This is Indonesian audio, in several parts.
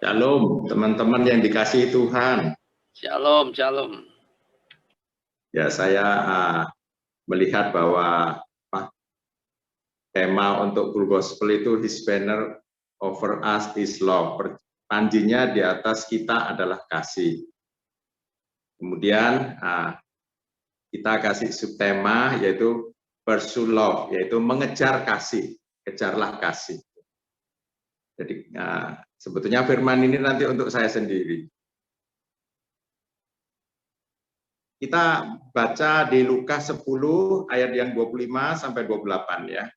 Shalom, teman-teman yang dikasihi Tuhan. Shalom, shalom. Ya, saya melihat bahwa tema untuk Full Gospel itu His banner over us is love. Panjinya di atas kita adalah kasih. Kemudian kita kasih subtema yaitu pursue love, yaitu mengejar kasih, kejarlah kasih. Jadi sebetulnya firman ini nanti untuk saya sendiri. Kita baca di Lukas 10 ayat yang 25 sampai 28 ya.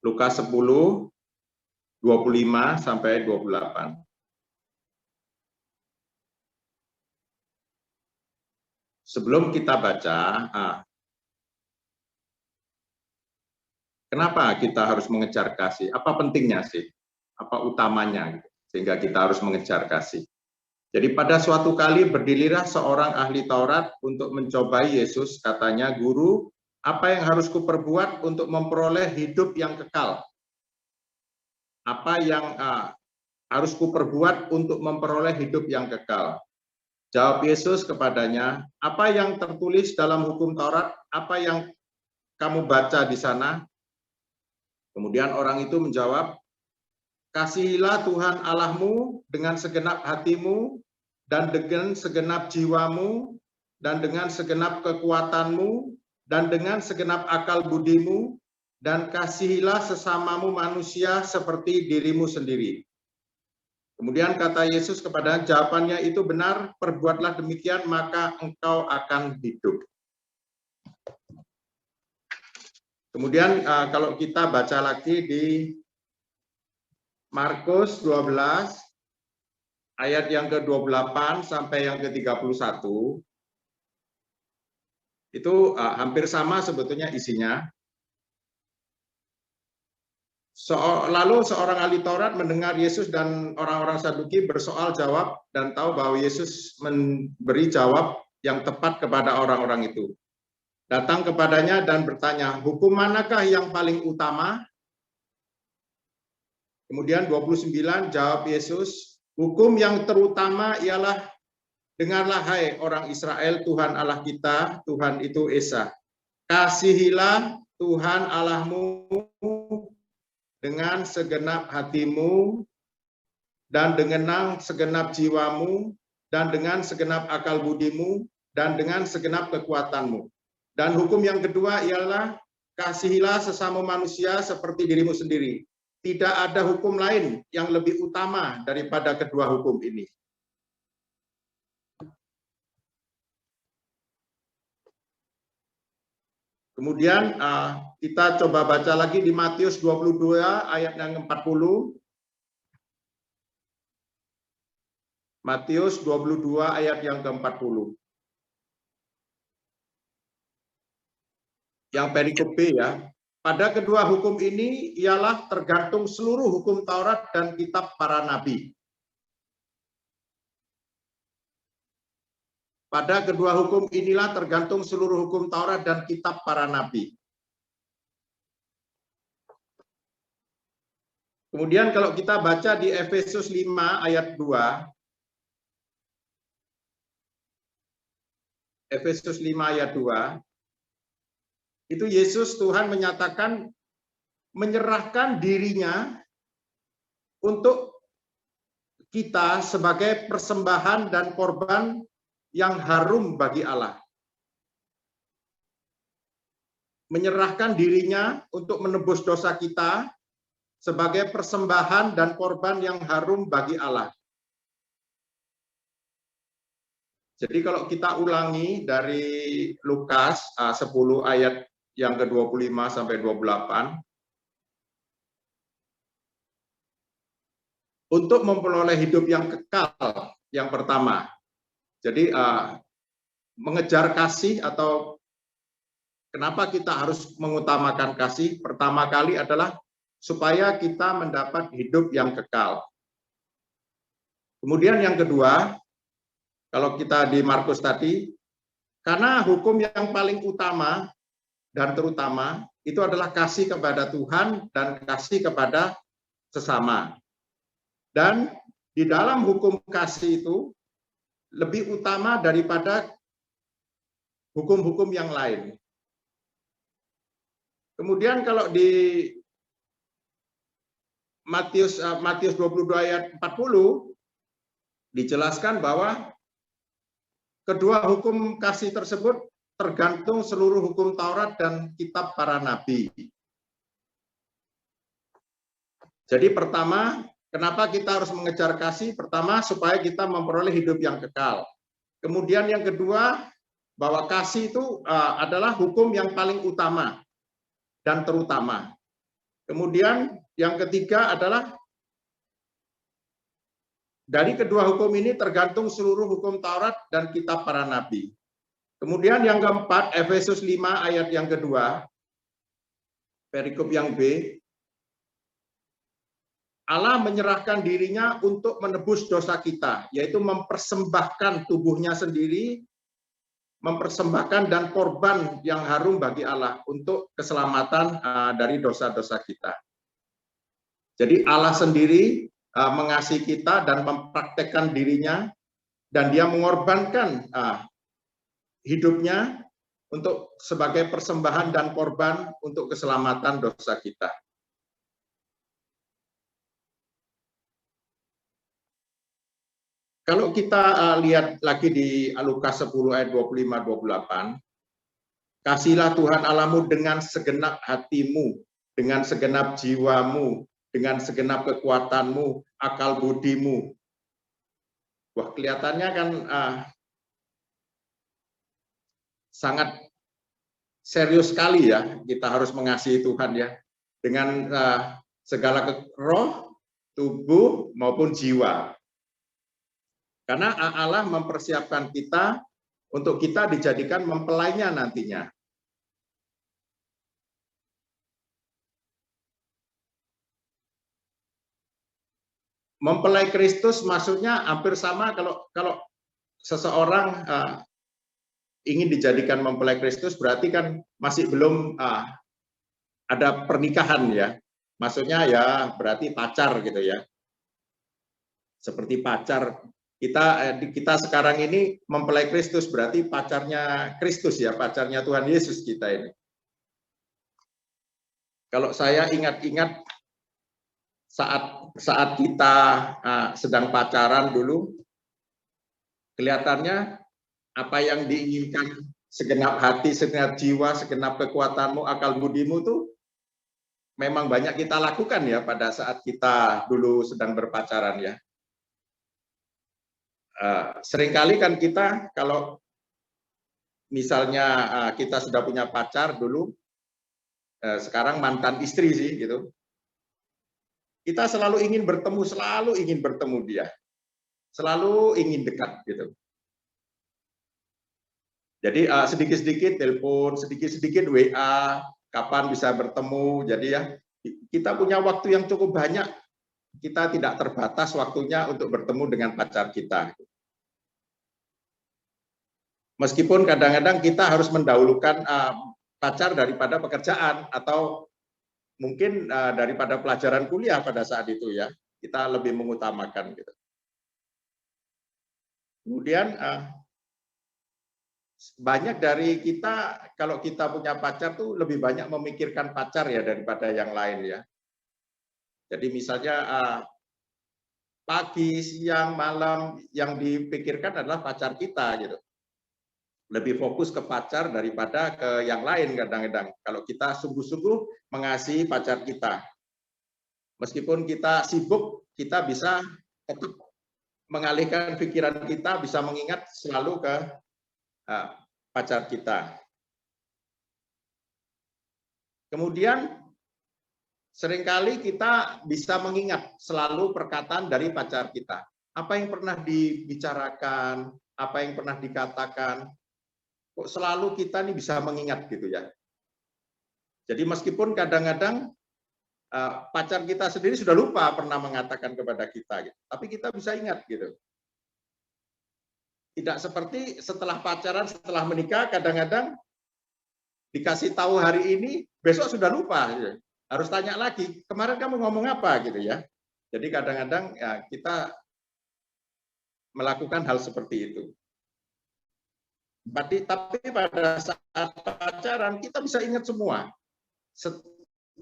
Lukas 10 25 sampai 28. Sebelum kita baca, kenapa kita harus mengejar kasih? Apa pentingnya sih? Apa utamanya? Sehingga kita harus mengejar kasih. Jadi pada suatu kali berdirilah seorang ahli Taurat untuk mencobai Yesus. Katanya, "Guru, apa yang harus kuperbuat untuk memperoleh hidup yang kekal?" Apa yang harus kuperbuat untuk memperoleh hidup yang kekal? Jawab Yesus kepadanya, "Apa yang tertulis dalam hukum Taurat? Apa yang kamu baca di sana?" Kemudian orang itu menjawab, "Kasihilah Tuhan Allahmu dengan segenap hatimu, dan dengan segenap jiwamu, dan dengan segenap kekuatanmu, dan dengan segenap akal budimu, dan kasihilah sesamamu manusia seperti dirimu sendiri." Kemudian kata Yesus kepada jawabannya itu benar, perbuatlah demikian maka engkau akan hidup. Kemudian kalau kita baca lagi di Markus 12 ayat yang ke-28 sampai yang ke-31, itu hampir sama sebetulnya isinya. Lalu seorang ahli Taurat mendengar Yesus dan orang-orang Saduki bersoal jawab dan tahu bahwa Yesus memberi jawab yang tepat kepada orang-orang itu. Datang kepadanya dan bertanya, "Hukum manakah yang paling utama?" Kemudian 29 jawab Yesus, "Hukum yang terutama ialah, dengarlah hai orang Israel, Tuhan Allah kita, Tuhan itu Esa. Kasihilah Tuhan Allahmu dengan segenap hatimu, dan dengan segenap jiwamu, dan dengan segenap akal budimu, dan dengan segenap kekuatanmu. Dan hukum yang kedua ialah, kasihilah sesama manusia seperti dirimu sendiri. Tidak ada hukum lain yang lebih utama daripada kedua hukum ini." Kemudian kita coba baca lagi di Matius 22 ayat yang 40. Matius 22 ayat yang ke-40. Yang perikop B ya. "Pada kedua hukum ini ialah tergantung seluruh hukum Taurat dan kitab para nabi." Pada kedua hukum inilah tergantung seluruh hukum Taurat dan kitab para nabi. Kemudian kalau kita baca di Efesus 5 ayat 2. Efesus 5 ayat 2. Itu Yesus Tuhan menyatakan menyerahkan dirinya untuk kita sebagai persembahan dan korban yang harum bagi Allah. Menyerahkan dirinya untuk menebus dosa kita sebagai persembahan dan korban yang harum bagi Allah. Jadi kalau kita ulangi dari Lukas 10 ayat yang ke-25 sampai 28, untuk memperoleh hidup yang kekal yang pertama. Jadi mengejar kasih, atau kenapa kita harus mengutamakan kasih? Pertama kali adalah supaya kita mendapat hidup yang kekal. Kemudian yang kedua, kalau kita di Markus tadi, karena hukum yang paling utama dan terutama itu adalah kasih kepada Tuhan dan kasih kepada sesama. Dan di dalam hukum kasih itu lebih utama daripada hukum-hukum yang lain. Kemudian kalau di Matius 22 ayat 40 dijelaskan bahwa kedua hukum kasih tersebut tergantung seluruh hukum Taurat dan kitab para nabi. Jadi pertama, kenapa kita harus mengejar kasih? Pertama, supaya kita memperoleh hidup yang kekal. Kemudian yang kedua, bahwa kasih itu adalah hukum yang paling utama dan terutama. Kemudian yang ketiga adalah dari kedua hukum ini tergantung seluruh hukum Taurat dan kitab para nabi. Kemudian yang keempat, Efesus 5 ayat yang kedua, perikop yang B, Allah menyerahkan dirinya untuk menebus dosa kita, yaitu mempersembahkan tubuhnya sendiri, mempersembahkan dan korban yang harum bagi Allah untuk keselamatan dari dosa-dosa kita. Jadi Allah sendiri mengasihi kita dan mempraktekkan dirinya, dan dia mengorbankan hidupnya untuk sebagai persembahan dan korban untuk keselamatan dosa kita. Kalau kita lihat lagi di Lukas 10 ayat 25-28, kasihlah Tuhan Allahmu dengan segenap hatimu, dengan segenap jiwamu, dengan segenap kekuatanmu, akal budimu. Wah, kelihatannya kan sangat serius sekali ya, kita harus mengasihi Tuhan ya, dengan segala roh, tubuh maupun jiwa. Karena Allah mempersiapkan kita untuk kita dijadikan mempelainya nantinya. Mempelai Kristus maksudnya hampir sama kalau seseorang ingin dijadikan mempelai Kristus, berarti kan masih belum ada pernikahan ya. Maksudnya ya berarti pacar gitu ya. Seperti pacar. Kita sekarang ini mempelai Kristus, berarti pacarnya Kristus ya, pacarnya Tuhan Yesus kita ini. Kalau saya ingat-ingat saat kita sedang pacaran dulu, kelihatannya apa yang diinginkan segenap hati, segenap jiwa, segenap kekuatanmu, akal budimu tuh memang banyak kita lakukan ya pada saat kita dulu sedang berpacaran ya. Seringkali kan kita kalau misalnya kita sudah punya pacar dulu, sekarang mantan istri sih gitu, kita selalu ingin bertemu dia, selalu ingin dekat gitu. Jadi sedikit-sedikit telepon, sedikit-sedikit WA, kapan bisa bertemu. Jadi ya kita punya waktu yang cukup banyak. Kita tidak terbatas waktunya untuk bertemu dengan pacar kita. Meskipun kadang-kadang kita harus mendahulukan pacar daripada pekerjaan atau mungkin daripada pelajaran kuliah pada saat itu ya. Kita lebih mengutamakan gitu. Kemudian banyak dari kita kalau kita punya pacar tuh lebih banyak memikirkan pacar ya daripada yang lain ya. Jadi misalnya pagi, siang, malam yang dipikirkan adalah pacar kita gitu. Lebih fokus ke pacar daripada ke yang lain kadang-kadang. Kalau kita sungguh-sungguh mengasihi pacar kita. Meskipun kita sibuk, kita bisa tetap mengalihkan pikiran kita, bisa mengingat selalu ke pacar kita. Kemudian seringkali kita bisa mengingat selalu perkataan dari pacar kita. Apa yang pernah dibicarakan, apa yang pernah dikatakan, kok selalu kita nih bisa mengingat gitu ya. Jadi meskipun kadang-kadang pacar kita sendiri sudah lupa pernah mengatakan kepada kita, gitu. Tapi kita bisa ingat gitu. Tidak seperti setelah pacaran, setelah menikah, kadang-kadang Dikasih tahu hari ini, besok sudah lupa. Harus tanya lagi, kemarin kamu ngomong apa gitu ya. Jadi kadang-kadang ya, kita melakukan hal seperti itu. Tapi pada saat pacaran kita bisa ingat semua.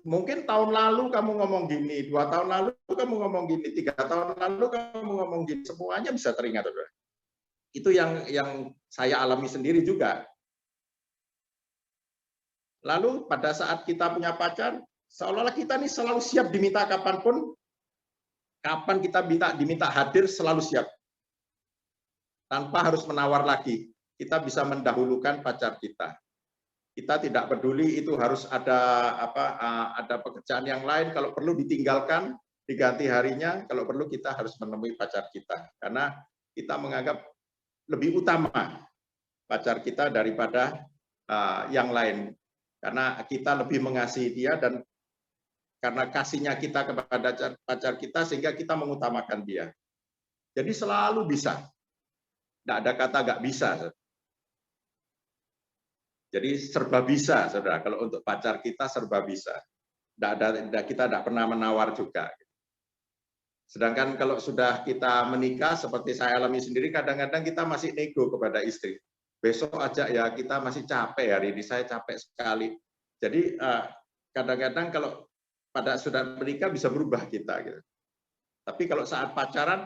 Mungkin tahun lalu kamu ngomong gini, 2 tahun lalu kamu ngomong gini, 3 tahun lalu kamu ngomong gini, semuanya bisa teringat. Itu yang saya alami sendiri juga. Lalu pada saat kita punya pacar, seolah-olah kita nih selalu siap diminta kapanpun, kapan kita diminta hadir selalu siap. Tanpa harus menawar lagi, kita bisa mendahulukan pacar kita. Kita tidak peduli itu harus ada pekerjaan yang lain, kalau perlu ditinggalkan, diganti harinya, kalau perlu kita harus menemui pacar kita. Karena kita menganggap lebih utama pacar kita daripada yang lain. Karena kita lebih mengasihi dia dan karena kasihnya kita kepada pacar kita sehingga kita mengutamakan dia. Jadi selalu bisa. Tidak ada kata nggak bisa. Jadi serba bisa, saudara. Kalau untuk pacar kita serba bisa. Kita tidak pernah menawar juga. Sedangkan kalau sudah kita menikah, seperti saya alami sendiri, kadang-kadang kita masih nego kepada istri. Besok aja ya, kita masih capek hari ini, saya capek sekali. Jadi kadang-kadang kalau pada sudah menikah bisa berubah kita. Gitu. Tapi kalau saat pacaran,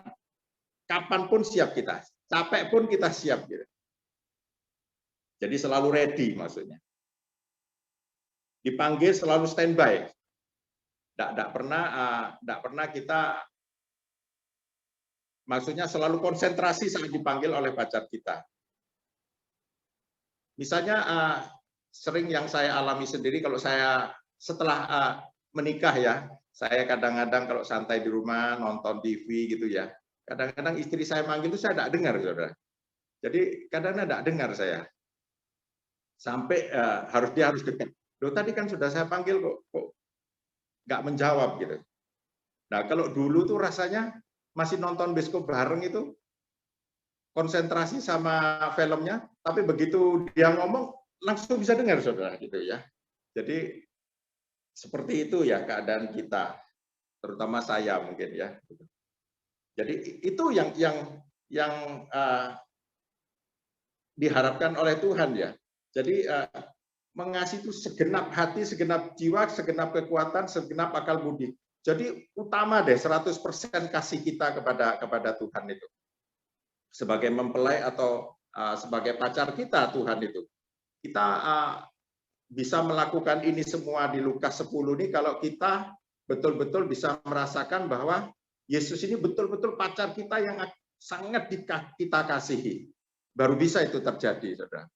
kapanpun siap kita. Capek pun kita siap. Gitu. Jadi selalu ready maksudnya. Dipanggil selalu standby. Tidak pernah kita, maksudnya selalu konsentrasi saat dipanggil oleh pacar kita. Misalnya sering yang saya alami sendiri kalau saya setelah menikah ya, saya kadang-kadang kalau santai di rumah nonton TV gitu ya, kadang-kadang istri saya manggil itu saya tidak dengar, saudara. Jadi kadang-kadang tidak dengar saya. Sampai dia harus dekat. Loh tadi kan sudah saya panggil kok nggak menjawab gitu. Nah kalau dulu tuh rasanya masih nonton bioskop bareng itu konsentrasi sama filmnya, tapi begitu dia ngomong langsung bisa dengar, saudara, gitu ya. Jadi seperti itu ya keadaan kita, terutama saya mungkin ya. Jadi itu yang diharapkan oleh Tuhan ya. Jadi mengasihi itu segenap hati, segenap jiwa, segenap kekuatan, segenap akal budi. Jadi utama deh 100% kasih kita kepada Tuhan itu. Sebagai mempelai atau sebagai pacar kita Tuhan itu. Kita bisa melakukan ini semua di Lukas 10 ini kalau kita betul-betul bisa merasakan bahwa Yesus ini betul-betul pacar kita yang sangat kita kasihi. Baru bisa itu terjadi, saudara.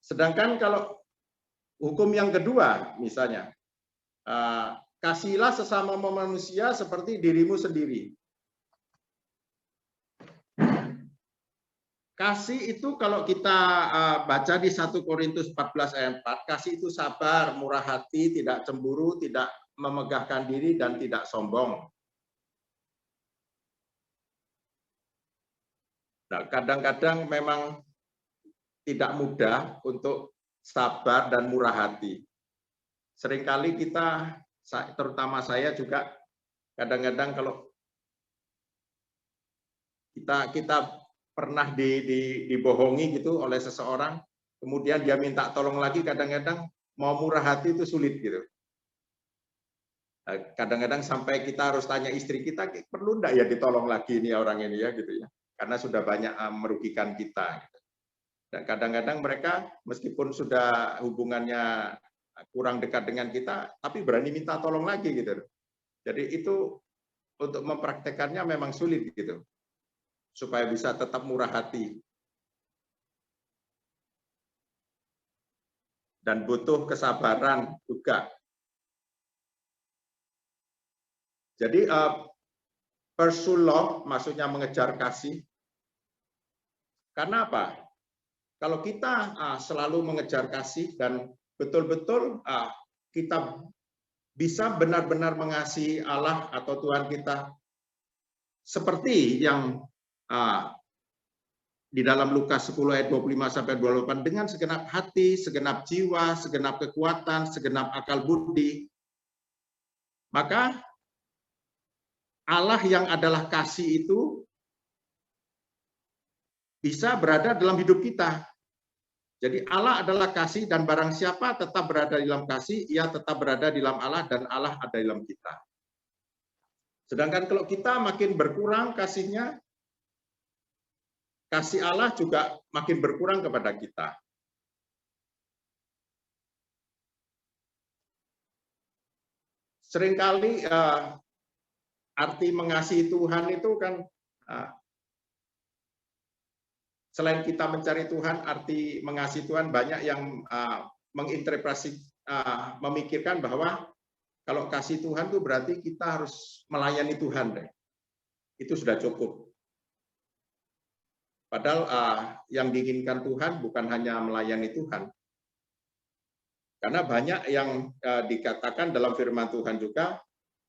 Sedangkan kalau hukum yang kedua, misalnya, kasihilah sesama manusia seperti dirimu sendiri. Kasih itu kalau kita baca di 1 Korintus 14 ayat 4, kasih itu sabar, murah hati, tidak cemburu, tidak memegahkan diri, dan tidak sombong. Nah, kadang-kadang memang tidak mudah untuk sabar dan murah hati. Seringkali kita, terutama saya juga, kadang-kadang kalau kita pernah dibohongi gitu oleh seseorang, kemudian dia minta tolong lagi, kadang-kadang mau murah hati itu sulit gitu. Kadang-kadang sampai kita harus tanya istri kita, perlu enggak ya ditolong lagi ini orang ini ya gitu ya, karena sudah banyak merugikan kita. Dan kadang-kadang mereka meskipun sudah hubungannya kurang dekat dengan kita, tapi berani minta tolong lagi gitu. Jadi itu untuk mempraktekannya memang sulit gitu, supaya bisa tetap murah hati. Dan butuh kesabaran juga. Jadi pursue love maksudnya mengejar kasih. Karena apa? Kalau kita selalu mengejar kasih dan betul-betul kita bisa benar-benar mengasihi Allah atau Tuhan kita seperti yang di dalam Lukas 10 ayat 25 sampai 28, dengan segenap hati, segenap jiwa, segenap kekuatan, segenap akal budi, maka Allah yang adalah kasih itu bisa berada dalam hidup kita. Jadi Allah adalah kasih, dan barang siapa tetap berada di dalam kasih, ia tetap berada di dalam Allah dan Allah ada di dalam kita. Sedangkan kalau kita makin berkurang kasihnya, kasih Allah juga makin berkurang kepada kita. Seringkali arti mengasihi Tuhan itu kan, selain kita mencari Tuhan, arti mengasihi Tuhan banyak yang menginterpretasi, memikirkan bahwa kalau kasih Tuhan itu berarti kita harus melayani Tuhan deh. Itu sudah cukup. Padahal yang diinginkan Tuhan bukan hanya melayani Tuhan. Karena banyak yang dikatakan dalam firman Tuhan juga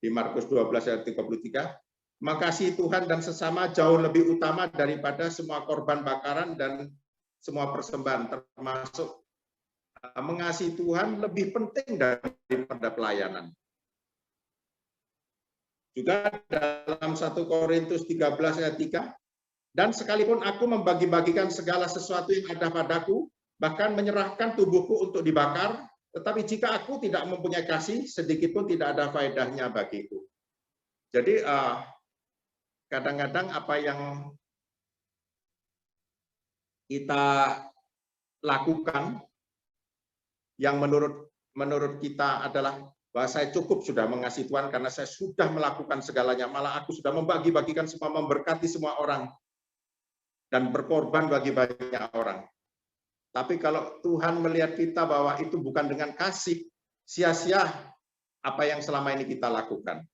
di Markus 12 ayat 33, mengasihi Tuhan dan sesama jauh lebih utama daripada semua korban bakaran dan semua persembahan, termasuk mengasihi Tuhan lebih penting daripada pelayanan. Juga dalam 1 Korintus 13 ayat 3, dan sekalipun aku membagi-bagikan segala sesuatu yang ada padaku, bahkan menyerahkan tubuhku untuk dibakar, tetapi jika aku tidak mempunyai kasih, sedikit pun tidak ada faedahnya bagiku. Jadi kadang-kadang apa yang kita lakukan yang menurut kita adalah bahwa saya cukup sudah mengasihi Tuhan karena saya sudah melakukan segalanya, malah aku sudah membagi-bagikan semua, memberkati semua orang dan berkorban bagi banyak orang. Tapi kalau Tuhan melihat kita bahwa itu bukan dengan kasih, sia-sia apa yang selama ini kita lakukan.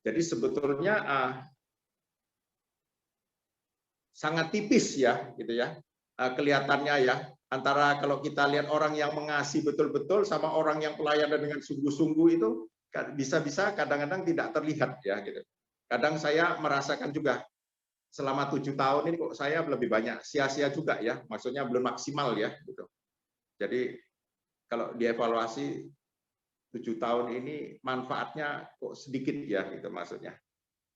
Jadi sebetulnya sangat tipis ya, gitu ya, kelihatannya ya, antara kalau kita lihat orang yang mengasihi betul-betul sama orang yang pelayanan dengan sungguh-sungguh itu bisa-bisa kadang-kadang tidak terlihat ya, gitu. Kadang saya merasakan juga selama 7 tahun ini kok saya lebih banyak sia-sia juga ya, maksudnya belum maksimal ya, gitu. Jadi kalau dievaluasi 7 tahun ini manfaatnya kok sedikit ya, gitu maksudnya.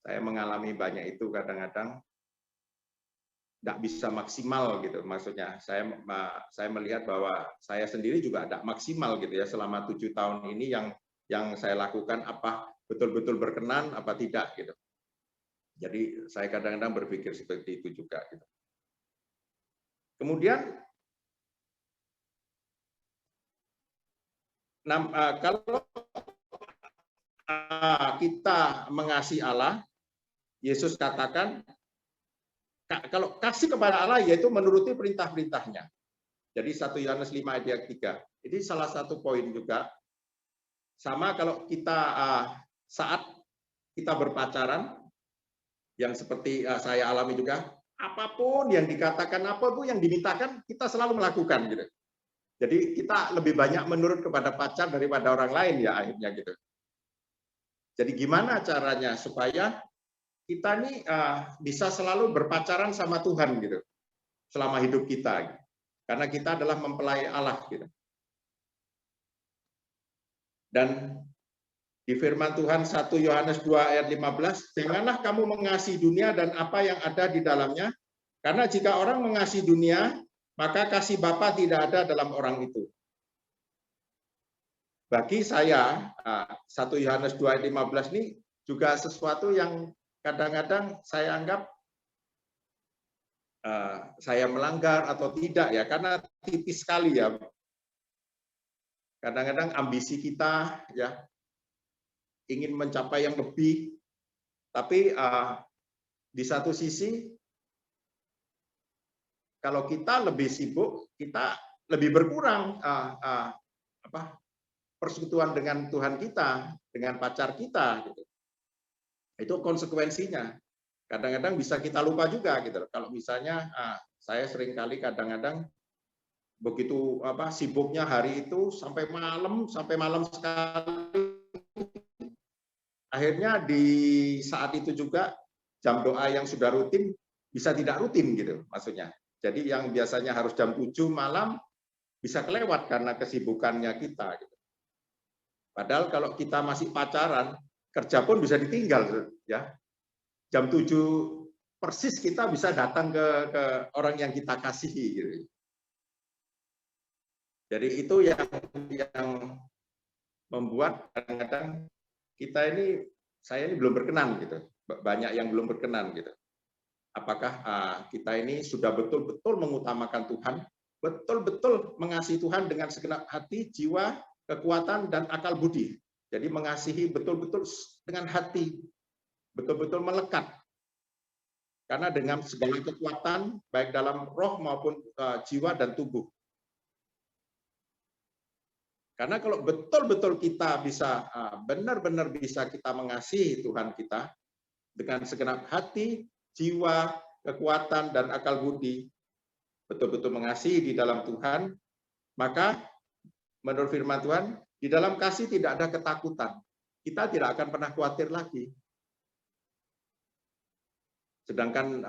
Saya mengalami banyak itu kadang-kadang nggak bisa maksimal gitu, maksudnya. Saya melihat bahwa saya sendiri juga tidak maksimal gitu ya selama 7 tahun ini yang saya lakukan apa betul-betul berkenan apa tidak gitu. Jadi saya kadang-kadang berpikir seperti itu juga. Gitu. Kemudian, kalau kita mengasihi Allah, Yesus katakan, kalau kasih kepada Allah yaitu menuruti perintah-perintahnya. Jadi 1 Yohanes 5 ayat 3. Ini salah satu poin juga. Sama kalau kita saat kita berpacaran, yang seperti saya alami juga, apapun yang dikatakan, apapun yang dimintakan, kita selalu melakukan gitu. Jadi kita lebih banyak menurut kepada pacar daripada orang lain ya akhirnya gitu. Jadi gimana caranya supaya kita nih bisa selalu berpacaran sama Tuhan gitu selama hidup kita, gitu. Karena kita adalah mempelai Allah gitu. Dan di firman Tuhan 1 Yohanes 2 ayat 15, janganlah kamu mengasihi dunia dan apa yang ada di dalamnya, karena jika orang mengasihi dunia, maka kasih Bapa tidak ada dalam orang itu. Bagi saya, 1 Yohanes 2 ayat 15 ini juga sesuatu yang kadang-kadang saya anggap saya melanggar atau tidak ya, karena tipis sekali ya. Kadang-kadang ambisi kita ya ingin mencapai yang lebih, tapi di satu sisi kalau kita lebih sibuk, kita lebih berkurang persekutuan dengan Tuhan kita, dengan pacar kita, gitu. Itu konsekuensinya. Kadang-kadang bisa kita lupa juga, gitu. Kalau misalnya saya seringkali kadang-kadang begitu sibuknya hari itu sampai malam sekali. Akhirnya di saat itu juga jam doa yang sudah rutin bisa tidak rutin gitu maksudnya. Jadi yang biasanya harus jam 7 malam bisa kelewat karena kesibukannya kita. Gitu. Padahal kalau kita masih pacaran, kerja pun bisa ditinggal ya. Jam 7 persis kita bisa datang ke orang yang kita kasihi gitu. Jadi itu yang membuat kadang-kadang kita ini, saya ini belum berkenan gitu. Banyak yang belum berkenan gitu. Apakah kita ini sudah betul-betul mengutamakan Tuhan, betul-betul mengasihi Tuhan dengan segenap hati, jiwa, kekuatan, dan akal budi. Jadi mengasihi betul-betul dengan hati, betul-betul melekat. Karena dengan segala kekuatan, baik dalam roh maupun jiwa dan tubuh. Karena kalau betul-betul kita bisa, benar-benar bisa kita mengasihi Tuhan kita, dengan segenap hati, jiwa, kekuatan, dan akal budi, betul-betul mengasihi di dalam Tuhan, maka menurut firman Tuhan, di dalam kasih tidak ada ketakutan. Kita tidak akan pernah khawatir lagi. Sedangkan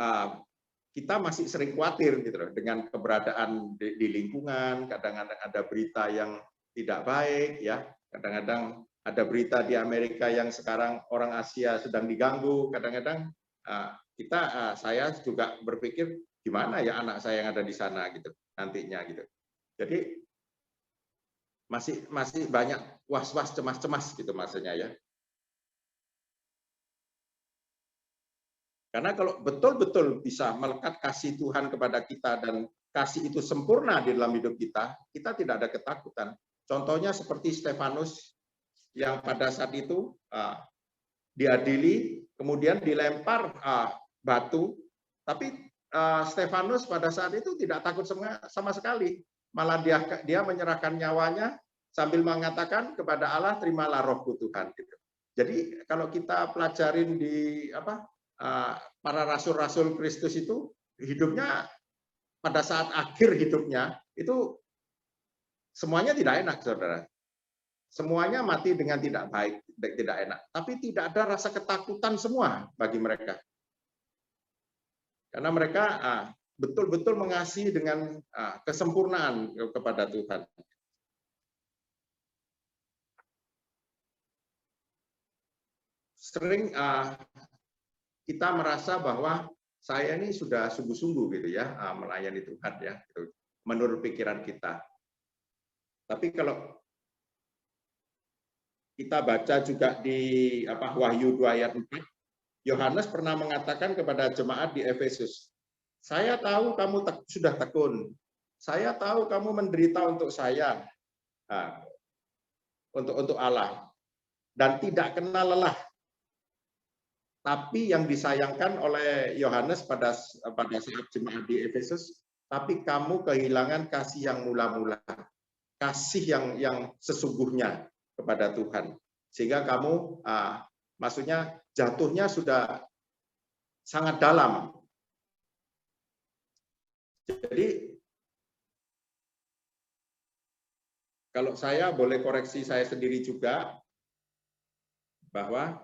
kita masih sering khawatir gitu loh, dengan keberadaan di lingkungan, kadang-kadang ada berita yang tidak baik, ya. Kadang-kadang ada berita di Amerika yang sekarang orang Asia sedang diganggu. Kadang-kadang saya juga berpikir gimana ya anak saya yang ada di sana gitu nantinya gitu. Jadi masih banyak was-was, cemas-cemas gitu maksudnya ya. Karena kalau betul-betul bisa melekat kasih Tuhan kepada kita dan kasih itu sempurna di dalam hidup kita, kita tidak ada ketakutan. Contohnya seperti Stefanus yang pada saat itu diadili, kemudian dilempar batu, tapi Stefanus pada saat itu tidak takut sama sekali. Malah dia menyerahkan nyawanya sambil mengatakan kepada Allah, terimalah rohku Tuhan. Gitu. Jadi kalau kita pelajarin di para rasul-rasul Kristus itu, hidupnya pada saat akhir hidupnya itu semuanya tidak enak, saudara. Semuanya mati dengan tidak baik, tidak enak. Tapi tidak ada rasa ketakutan semua bagi mereka. Karena mereka betul-betul mengasihi dengan kesempurnaan kepada Tuhan. Sering kita merasa bahwa saya ini sudah sungguh-sungguh gitu ya melayani Tuhan ya, gitu, menurut pikiran kita. Tapi kalau kita baca juga di Wahyu 2 ayat 4, Yohanes pernah mengatakan kepada jemaat di Efesus, saya tahu kamu sudah tekun, saya tahu kamu menderita untuk saya, untuk Allah, dan tidak kenal lelah. Tapi yang disayangkan oleh Yohanes pada saat jemaat di Efesus, tapi kamu kehilangan kasih yang mula-mula, kasih yang sesungguhnya kepada Tuhan, sehingga kamu maksudnya jatuhnya sudah sangat dalam. Jadi kalau saya boleh koreksi saya sendiri juga, bahwa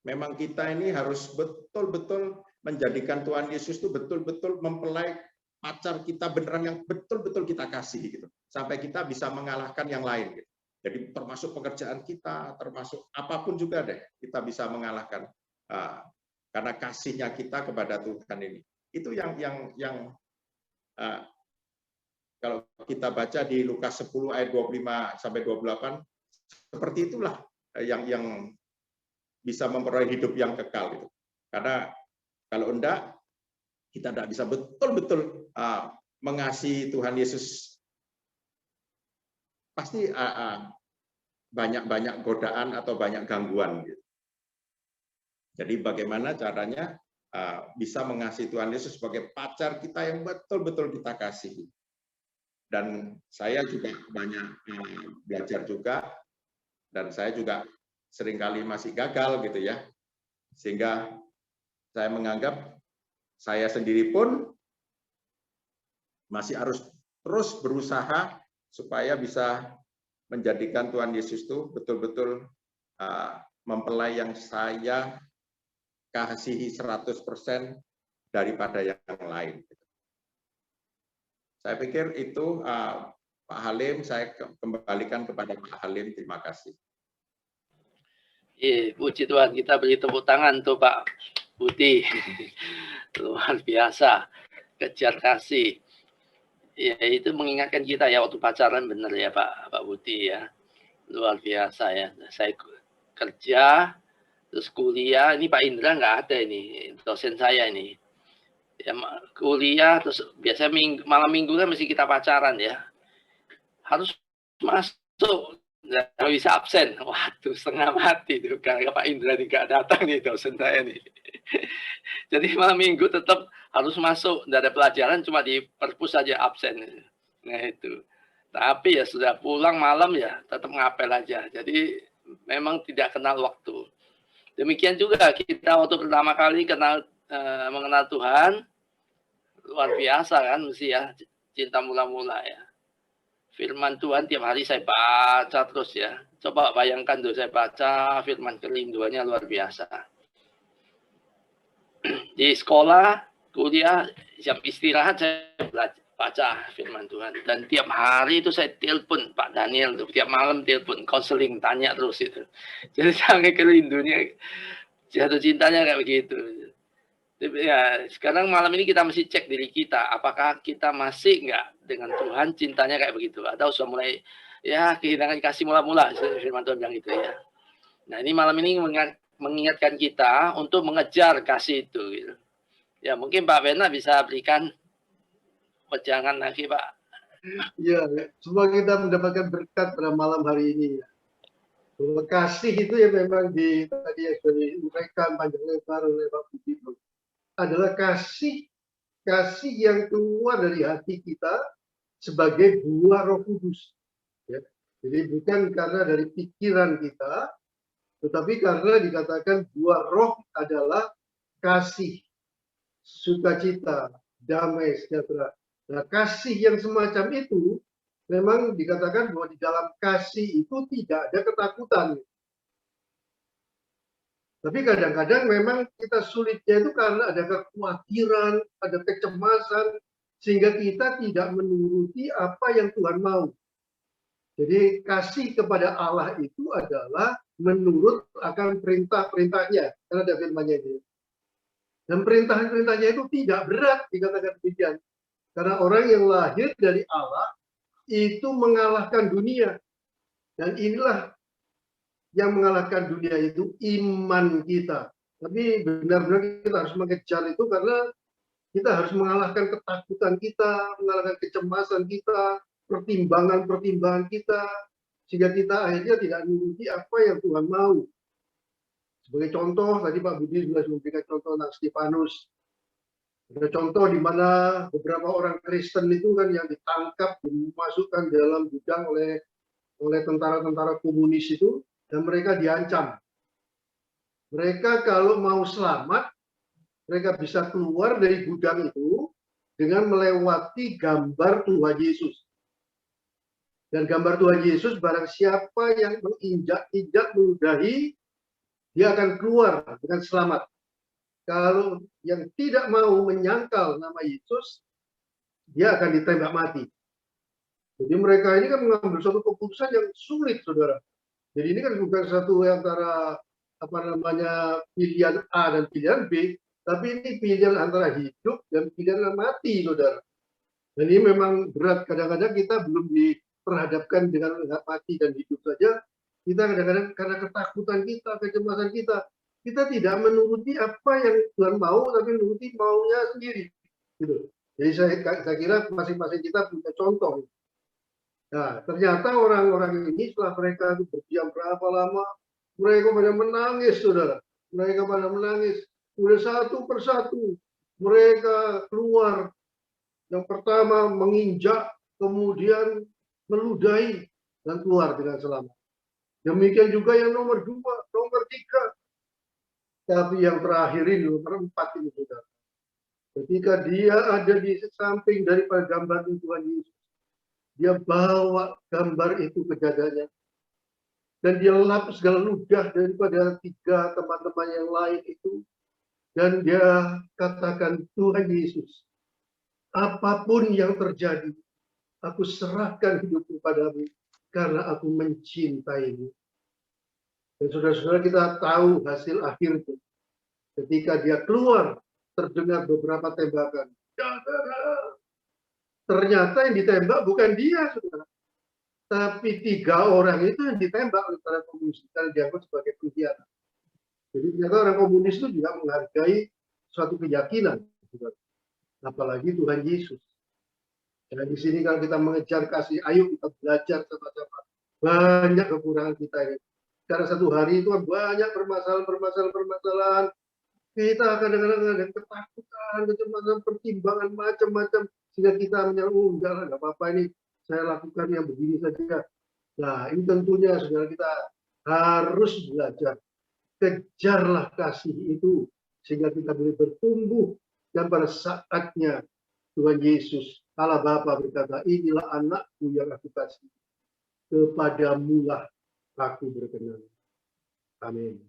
memang kita ini harus betul-betul menjadikan Tuhan Yesus itu betul-betul mempelai pacar kita beneran yang betul-betul kita kasih gitu, sampai kita bisa mengalahkan yang lain gitu. Jadi termasuk pekerjaan kita, termasuk apapun juga deh, kita bisa mengalahkan karena kasihnya kita kepada Tuhan ini. Itu yang kalau kita baca di Lukas 10 ayat 25 sampai 28, seperti itulah yang bisa memperoleh hidup yang kekal gitu. Karena kalau enggak, kita tidak bisa betul-betul mengasihi Tuhan Yesus. Pasti banyak godaan atau banyak gangguan. Gitu. Jadi bagaimana caranya bisa mengasihi Tuhan Yesus sebagai pacar kita yang betul-betul kita kasihi. Dan saya juga banyak belajar juga, dan saya juga seringkali masih gagal gitu ya. Sehingga saya menganggap saya sendiri pun masih harus terus berusaha supaya bisa menjadikan Tuhan Yesus itu betul-betul mempelai yang saya kasihi 100% daripada yang lain. Saya pikir itu Pak Halim, saya kembalikan kepada Pak Halim. Terima kasih. Iya, puji Tuhan, kita beri tepuk tangan tuh Pak Budi. Luar biasa, kejar kasih. Ya, itu mengingatkan kita ya waktu pacaran, benar ya Pak Budi ya. Luar biasa ya. Saya kerja, terus kuliah, ini Pak Indra nggak ada ini, dosen saya ini. Ya, kuliah, terus biasanya malam minggu kan mesti kita pacaran ya. Harus masuk, nggak bisa absen. Waduh, setengah mati tuh karena Pak Indra nggak datang nih dosen saya nih. Jadi malam minggu tetap harus masuk, nggak ada pelajaran, cuma di perpus saja absen. Nah itu. Tapi ya sudah pulang malam ya tetap ngapel aja. Jadi memang tidak kenal waktu. Demikian juga kita waktu pertama kali mengenal Tuhan, luar biasa kan mesti ya, cinta mula-mula ya. Firman Tuhan tiap hari saya baca terus ya. Coba bayangkan tuh saya baca firman, kerinduannya luar biasa. Di sekolah, kuliah, jam istirahat saya baca firman Tuhan. Dan tiap hari itu saya telepon Pak Daniel tuh, tiap malam telepon, konseling, tanya terus itu. Jadi sangat kerinduannya, jatuh cintanya kayak begitu. Ya, sekarang malam ini kita mesti cek diri kita, apakah kita masih enggak dengan Tuhan, cintanya kayak begitu, atau sudah mulai ya kehilangan kasih mula-mula, firman Tuhan bilang itu ya. Nah ini malam ini mengingatkan kita untuk mengejar kasih itu. Gitu. Ya mungkin Pak Bena bisa berikan wejangan lagi Pak. Ya, semoga kita mendapatkan berkat pada malam hari ini. Bahwa kasih itu ya memang tadi yang sudah diuraikan panjang lebar oleh Pak Budi, adalah kasih yang keluar dari hati kita sebagai buah Roh Kudus. Ya. Jadi bukan karena dari pikiran kita, tetapi karena dikatakan buah Roh adalah kasih, sukacita, damai, sejahtera. Nah, kasih yang semacam itu memang dikatakan bahwa di dalam kasih itu tidak ada ketakutan. Tapi kadang-kadang memang kita sulitnya itu karena ada kekhawatiran, ada kecemasan, sehingga kita tidak menuruti apa yang Tuhan mau. Jadi kasih kepada Allah itu adalah menurut akan perintah-perintahnya. Karena ada firman-Nya itu. Dan perintah-perintahnya itu tidak berat, dikatakan demikian. Karena orang yang lahir dari Allah itu mengalahkan dunia. Dan inilah yang mengalahkan dunia itu iman kita. Tapi benar-benar kita harus mengejar itu karena kita harus mengalahkan ketakutan kita, mengalahkan kecemasan kita, pertimbangan-pertimbangan kita, sehingga kita akhirnya tidak menuruti apa yang Tuhan mau. Sebagai contoh, tadi Pak Budi sudah memberikan contoh tentang Stefanus. Ada contoh di mana beberapa orang Kristen itu kan yang ditangkap, dimasukkan dalam gudang oleh tentara-tentara komunis itu, dan mereka diancam. Mereka kalau mau selamat, mereka bisa keluar dari gudang itu dengan melewati gambar Tuhan Yesus. Dan gambar Tuhan Yesus, barang siapa yang menginjak-injak, meludahi, dia akan keluar dengan selamat. Kalau yang tidak mau menyangkal nama Yesus, dia akan ditembak mati. Jadi mereka ini kan mengambil suatu keputusan yang sulit, saudara. Jadi ini kan bukan satu antara pilihan A dan pilihan B, tapi ini pilihan antara hidup dan pilihan mati, saudara. Dan ini memang berat. Kadang-kadang kita belum diperhadapkan dengan mati dan hidup saja. Kita kadang-kadang karena ketakutan kita, kecemasan kita tidak menuruti apa yang Tuhan mau, tapi menuruti maunya sendiri. Gitu. Jadi saya kira masing-masing kita punya contoh. Nah, ternyata orang-orang ini setelah mereka berdiam berapa lama, mereka pada menangis, saudara. Mereka pada menangis. Udah satu persatu mereka keluar. Yang pertama menginjak, kemudian meludahi, dan keluar dengan selamat. Demikian juga yang nomor 2, nomor 3. Tapi yang terakhir ini, nomor 4 ini, saudara. Ketika dia ada di samping daripada gambar Tuhan Yesus, dia bawa gambar itu ke dadanya. Dan dia lap segala ludah daripada 3 teman-teman yang lain itu. Dan dia katakan, Tuhan Yesus, apapun yang terjadi, aku serahkan hidupku padamu karena aku mencintaimu. Dan saudara-saudara, kita tahu hasil akhir itu. Ketika dia keluar, terdengar beberapa tembakan. Ternyata yang ditembak bukan dia, saudara. Tapi 3 orang itu yang ditembak oleh para komunis karena dianggap sebagai pengkhianat. Jadi ternyata orang komunis itu juga menghargai suatu keyakinan, saudara. Apalagi Tuhan Yesus. Dan di sini kalau kita mengejar kasih, ayo kita belajar sama-sama. Banyak kekurangan kita ini. Karena satu hari itu kan banyak permasalahan. Kita kadang-kadang ada ketakutan, kecemasan, pertimbangan macam-macam. Sehingga kita menyangka, oh enggak lah, enggak apa-apa ini. Saya lakukan yang begini saja. Nah, ini tentunya saudara kita harus belajar. Kejarlah kasih itu. Sehingga kita boleh bertumbuh. Dan pada saatnya Tuhan Yesus, Allah Bapa berkata, inilah anakku yang aku kasih. Kepadamulah aku berkenan. Amin.